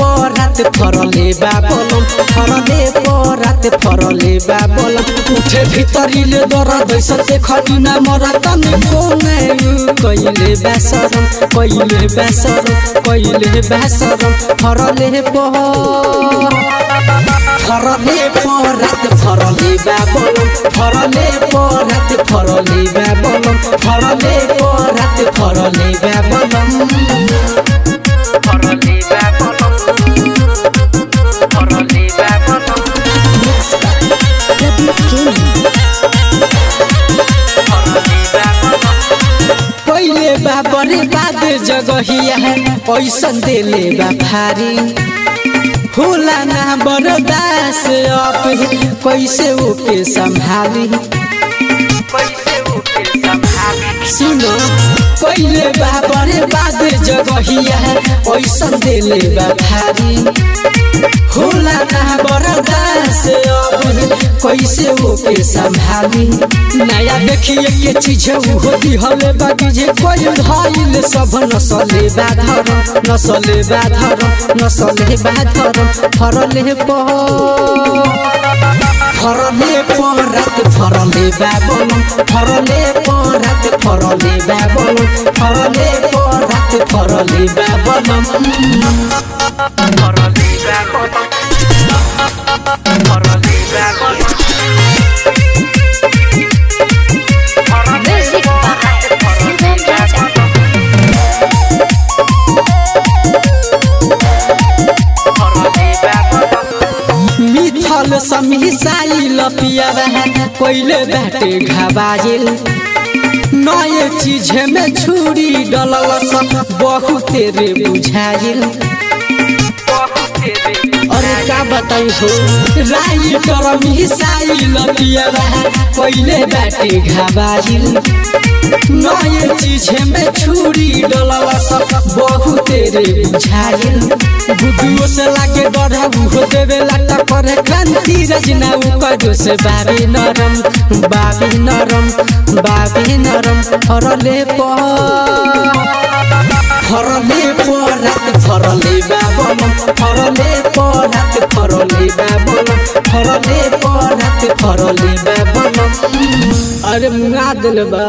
फरले बाबलम फरले परात फरले बाबलम उठे भितरीले दर्द सते खटिना मरा तने कोने कइले बासरम फरले परात फरले बाबलम फरले परात फरले बाबलम फरले परात फरले बाबलम पहले बाबरे बाद जगहिया है पैसा देले बाफारी होला ना बर्दास अब कैसे ओके संभाली सुनो पहले बाबरे बाद जगहिया है पैसा देले बाफारी होला ना बर्दास अब कैसे ओके संभाली नया देखिए के चीज हो दिहले बाकी जे कोई धाइल सब नसले बाधर फरले परात फरले बाबलम फरले परात फरले बाबलम फरले परात फरले बाबलम मिथल समिसाई लपिया कोइले बाटे घाबाजिल नए चीज में छुरी डलल सब बहुत रे बुझाइल अरे का बताई हो राई करमी साई लपिया कोइले बाटे घाबाजिल नए चीज में छुरी डलल सब बहुत रे बुझाइल बुद्धुओ से लागे डरा हो देवे लाटा करे क्रांति रजना करो से बाबी नरम फरले परात फरले बाबलम फरले परात फरले बाबलम फरले परात फरले बाबलम अरे मुंगा दिल बा।